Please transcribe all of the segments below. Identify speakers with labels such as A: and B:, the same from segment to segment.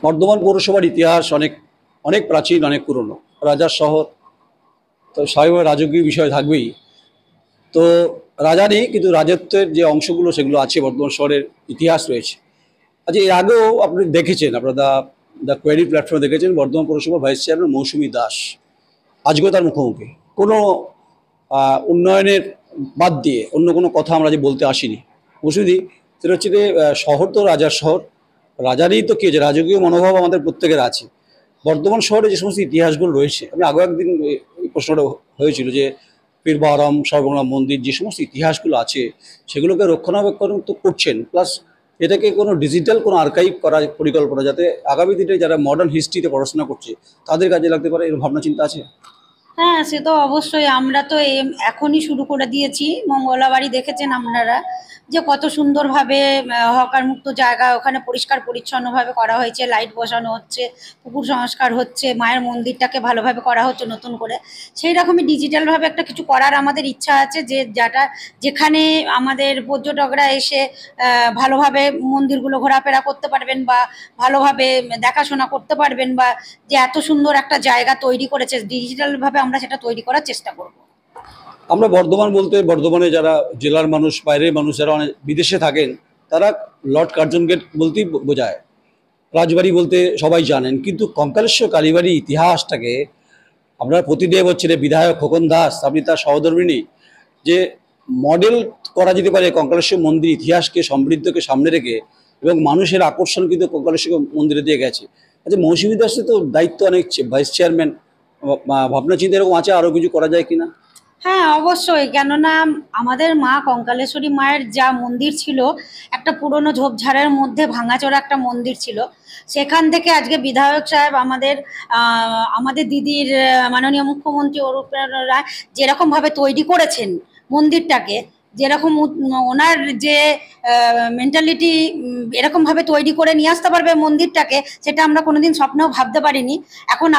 A: বর্ধমান পৌরসভার ইতিহাস অনেক অনেক প্রাচীন, অনেক পুরনো। রাজার শহর, তো স্বাভাবিক রাজকীয় বিষয় থাকবেই। তো রাজা নেই, কিন্তু রাজত্বের যে অংশগুলো সেগুলো আছে, বর্ধমান শহরের ইতিহাস রয়েছে। আচ্ছা, এর আগেও আপনি দেখেছেন, আপনারা দ্য কোয়েরি প্ল্যাটফর্মে দেখেছেন, বর্ধমান পৌরসভার ভাইস চেয়ারম্যান মৌসুমী দাস আজকেও তার মুখোমুখি। কোনো উন্নয়নের বাদ দিয়ে অন্য কোনো কথা আমরা যে বলতে আসিনি মৌসুমী, সেটা হচ্ছে যে শহর তো রাজার শহর, রাজারই তো কি আছে, রাজকীয় মনোভাব আমাদের প্রত্যেকের আছে। বর্ধমান শহরে যে সমস্ত ইতিহাসগুলো রয়েছে, আমি আগেও একদিন এই প্রশ্নটা হয়েছিল যে পীর বাহারাম, সর্বমঙ্গলা মন্দির, যে সমস্ত ইতিহাসগুলো আছে সেগুলোকে রক্ষণাবেক্ষণ তো করছেন, প্লাস এটাকে কোনো ডিজিটাল কোনো আর্কাইভ করার পরিকল্পনা, যাতে আগামী দিনে যারা মডার্ন হিস্ট্রিতে পড়াশোনা করছে তাদের কাজে লাগতে পারে, এরকম ভাবনা চিন্তা আছে।
B: হ্যাঁ, সে তো অবশ্যই। আমরা তো এখনই শুরু করে দিয়েছি। মঙ্গলাবাড়ি দেখেছেন আপনারা যে কত সুন্দরভাবে হকার মুক্ত জায়গা, ওখানে পরিষ্কার পরিচ্ছন্নভাবে করা হয়েছে, লাইট বসানো হচ্ছে, পুকুর সংস্কার হচ্ছে, মায়ের মন্দিরটাকে ভালোভাবে করা হচ্ছে নতুন করে। সেই রকমই ডিজিটালভাবে একটা কিছু করার আমাদের ইচ্ছা আছে, যে যেখানে আমাদের পর্যটকরা এসে ভালোভাবে মন্দিরগুলো ঘোরাফেরা করতে পারবেন, বা ভালোভাবে দেখাশোনা করতে পারবেন, বা যে এত সুন্দর একটা জায়গা তৈরি করেছে ডিজিটালভাবে, আমরা সেটা তৈরি করার চেষ্টা করব।
A: আমরা বর্ধমান বলতে, বর্ধমানে যারা জেলার মানুষ, বাইরের মানুষ যারা অনেক বিদেশে থাকেন, তারা লর্ড কার্জন গেট বলতেই বোঝায়, রাজবাড়ি বলতে সবাই জানেন। কিন্তু কঙ্কালেশ্বর কালীবাড়ি ইতিহাসটাকে আপনার প্রতিদেব হচ্ছেন বিধায়ক খোকন দাস, আপনি তার সহধর্মিণী, যে মডেল করা যেতে পারে কঙ্কালেশ্বর মন্দির ইতিহাসকে, সমৃদ্ধকে সামনে রেখে, এবং মানুষের আকর্ষণ কিন্তু কঙ্কালেশ্বর মন্দিরে দিয়ে গেছে। আচ্ছা, মৌসুমী দাসের তো দায়িত্ব অনেক, ভাইস চেয়ারম্যান, ভাবনা চিন্তা এরকম আছে আরও কিছু করা যায় কিনা?
B: হ্যাঁ, অবশ্যই। কেননা আমাদের মা কঙ্কালেশ্বরী মায়ের যা মন্দির ছিল, একটা পুরনো ঝোপঝাড়ের মধ্যে ভাঙাচোরা একটা মন্দির ছিল। সেখান থেকে আজকে বিধায়ক সাহেব আমাদের দিদির মাননীয় মুখ্যমন্ত্রী অরূপ রায় যেরকমভাবে তৈরি করেছেন মন্দিরটাকে, যেরকম ওনার যে মেন্টালিটি, এরকমভাবে তৈরি করে নিয়ে আসতে পারবে মন্দিরটাকে, সেটা আমরা কোনোদিন স্বপ্নেও ভাবতে পারিনি। এখন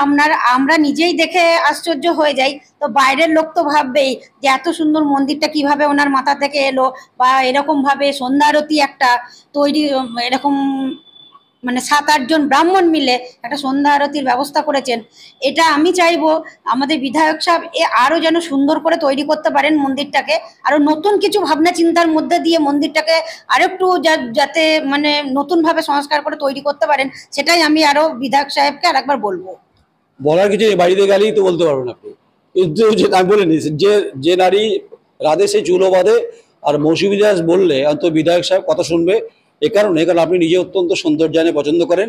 B: আমরা নিজেই দেখে আশ্চর্য হয়ে যাই, তো বাইরের লোক তো ভাববেই যে এত সুন্দর মন্দিরটা কিভাবে ওনার মাথা থেকে এলো, বা এরকমভাবে সন্ধ্যারতি একটা তৈরি, এরকম মানে 7-8 জন ব্রাহ্মণ মিলে একটা সন্ধ্যা আরতির ব্যবস্থা করেছেন। এটা আমি চাইবো আমাদের বিধায়ক সাহেব আরও যেন সুন্দর করে তৈরি করতে পারেন মন্দিরটাকে, আরও নতুন কিছু ভাবনা চিন্তার মধ্যে দিয়ে মন্দিরটাকে আরেকটু যাতে মানে নতুনভাবে সংস্কার করে তৈরি করতে পারেন, সেটাই আমি আরও বিধায়ক সাহেবকে আরেকবার বলবো।
A: বলার কিছু বাড়িতে গেলেই তো বলতে পারবেন আপনি, কিন্তু যে আমি বলে নিয়েছি, যে যে নারী রাধে সেই চুলো বাঁধে, আর মৌসুমী দাস বললে অন্ত বিধায়ক সাহেব কথা শুনবে। কারণ আপনি নিজে অত্যন্ত সৌন্দর্যায়নে পছন্দ করেন,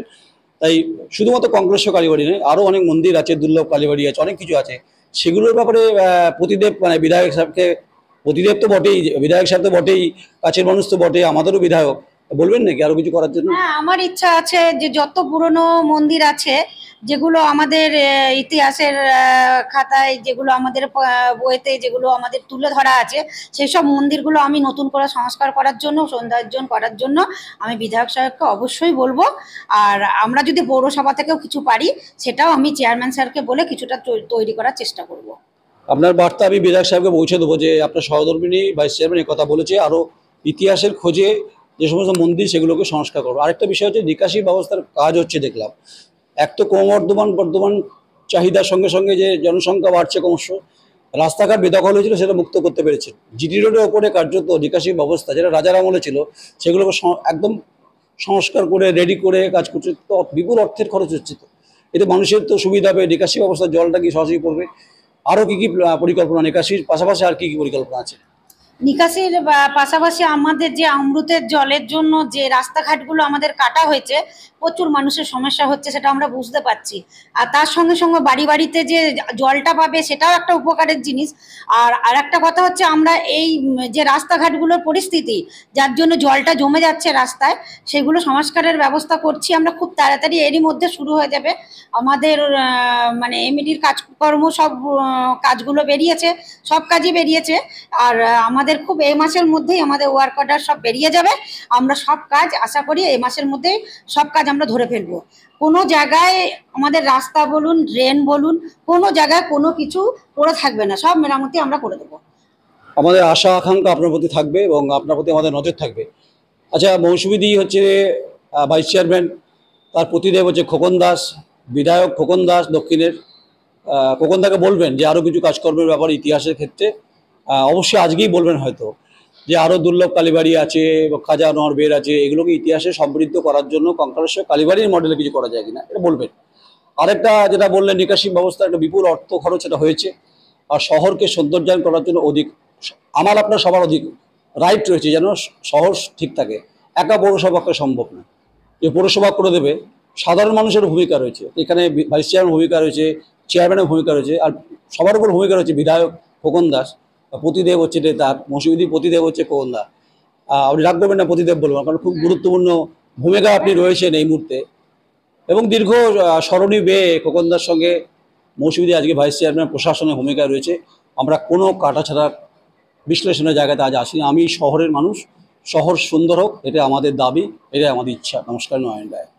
A: তাই শুধুমাত্র কঙ্কালেশ্বর কালীবাড়ি নয়, আরও অনেক মন্দির আছে, দুর্লভ কালীবাড়ি আছে, অনেক কিছু আছে, সেগুলোর ব্যাপারে প্রতিদেব মানে বিধায়ক সাহেবকে, প্রতিদেব তো বটেই, বিধায়ক সাহেব তো বটেই, কাছের মানুষ তো বটেই, আমাদেরও বিধায়ক, বলবেন নাকি আরো কিছু করার জন্য?
B: হ্যাঁ, আমার ইচ্ছা আছে যে যত পুরনো মন্দির আছে, যেগুলো আমাদের ইতিহাসের খাতায়, যেগুলো আমাদের বইতে যেগুলো আমাদের তুলে ধরা আছে, সেই সব মন্দিরগুলো আমি নতুন করে সংস্কার করার জন্য, সৌন্দর্যন করার জন্য আমি বিধায়ক সাহেবকে অবশ্যই বলবো। আর আমরা যদি পৌরসভা থেকেও কিছু পারি, সেটাও আমি চেয়ারম্যান স্যারকে বলে কিছুটা তৈরি করার চেষ্টা করব।
A: আপনার বার্তা আমি বিধায়ক সাহেবকে পৌঁছে দেবো, যে আপনার সহধর্মিণী ভাইস চেয়ারম্যান কথা বলেছে, আরও ইতিহাসের খোঁজে যে সমস্ত মন্দির সেগুলোকে সংস্কার করবো। আরেকটা বিষয় হচ্ছে নিকাশি ব্যবস্থার কাজ হচ্ছে দেখলাম। এক তো বর্ধমান চাহিদার সঙ্গে সঙ্গে যে জনসংখ্যা বাড়ছে ক্রমশ, রাস্তাঘাট বেদখল হয়েছিল সেটা মুক্ত করতে পেরেছে। জিটি রোডের ওপরে কার্যত নিকাশি ব্যবস্থা যেটা রাজার আমলে ছিল, সেগুলোকে একদম সংস্কার করে রেডি করে কাজ করছে, তো বিপুল অর্থের খরচ হচ্ছে। তো এতে মানুষের তো সুবিধা হবে, নিকাশি ব্যবস্থা জলটা কি সহজেই পড়বে। আরও কী কী পরিকল্পনা, নিকাশির পাশাপাশি আর কী কী পরিকল্পনা আছে?
B: নিকাশির পাশাপাশি আমাদের যে অমৃতের জলের জন্য যে রাস্তাঘাটগুলো আমাদের কাটা হয়েছে, প্রচুর মানুষের সমস্যা হচ্ছে, সেটা আমরা বুঝতে পারছি। আর তার সঙ্গে সঙ্গে বাড়ি বাড়িতে যে জলটা পাবে, সেটাও একটা উপকারের জিনিস। আর একটা কথা হচ্ছে, আমরা এই যে রাস্তাঘাটগুলোর পরিস্থিতি, যার জন্য জলটা জমে যাচ্ছে রাস্তায়, সেগুলো সংস্কারের ব্যবস্থা করছি আমরা খুব তাড়াতাড়ি। এরই মধ্যে শুরু হয়ে যাবে আমাদের মানে এমইডির কাজকর্ম, সব কাজগুলো বেরিয়েছে, সব কাজই বেরিয়েছে। আর আমাদের খুব এই মাসের মধ্যেই আমাদের ওয়ার্ক অর্ডার সব বেরিয়ে যাবে। আমরা সব কাজ আশা করি এই মাসের মধ্যেই সব কাজ আমরা ধরে ফেলবো। কোনো জায়গায় আমাদের রাস্তা বলুন, ড্রেন বলুন, কোনো জায়গায় কোনো কিছু পড়ে থাকবে না, সব মেরামতি আমরা করে দেবো।
A: আমাদের আশা আকাঙ্ক্ষা আপনার প্রতি থাকবে এবং আপনার প্রতি আমাদের নজর থাকবে। আচ্ছা, মৌসুমী দি হচ্ছে ভাইস চেয়ারম্যান, তার প্রতিদেব হচ্ছে খোকন দাস, বিধায়ক খোকন দাস দক্ষিণের। খোকন দাকে বলবেন যে আরও কিছু কাজকর্মের ব্যাপারে ইতিহাসের ক্ষেত্রে অবশ্যই আজকেই বলবেন হয়তো যে আরও দুর্লভ কালীবাড়ি আছে বা খাজা নোয়ার বের আছে, এগুলোকে ইতিহাসে সমৃদ্ধ করার জন্য কঙ্কালেশ্বর কালীবাড়ির মডেলে কিছু করা যায় কিনা এটা বলবেন। আরেকটা যেটা বললেন, নিকাশি ব্যবস্থা একটা বিপুল অর্থ খরচ এটা হয়েছে, আর শহরকে সৌন্দর্যায়ন করার জন্য আমার আপনার সবার অধিক রাইট রয়েছে যেন শহর ঠিক থাকে। একা পৌরসভাকে সম্ভব না যে পৌরসভা করে দেবে, সাধারণ মানুষের ভূমিকা রয়েছে এখানে, ভাইস চেয়ারম্যান ভূমিকা রয়েছে, চেয়ারম্যানের ভূমিকা রয়েছে, আর সবার উপর ভূমিকা রয়েছে বিধায়ক খোকন দাস। প্রতিদেব হচ্ছে তার মসজিদি প্রতিদেব হচ্ছে খোকন দাস। আপনি রাগ করবেন না প্রতিদেব বলবেন, কারণ খুব গুরুত্বপূর্ণ ভূমিকা আপনি রয়েছেন এই মুহূর্তে। এবং দীর্ঘ স্মরণীয় বেয়ে খোকন দাস সঙ্গে মৌসুমী আজকে ভাইস চেয়ারম্যান প্রশাসনের ভূমিকা রয়েছে। আমরা কোনো কাটাছাড়ার বিশ্লেষণের জায়গাতে আজ আসিনি। আমি শহরের মানুষ, শহর সুন্দর হোক, এটা আমাদের দাবি, এটাই আমাদের ইচ্ছা। নমস্কার, নয়ন রায়।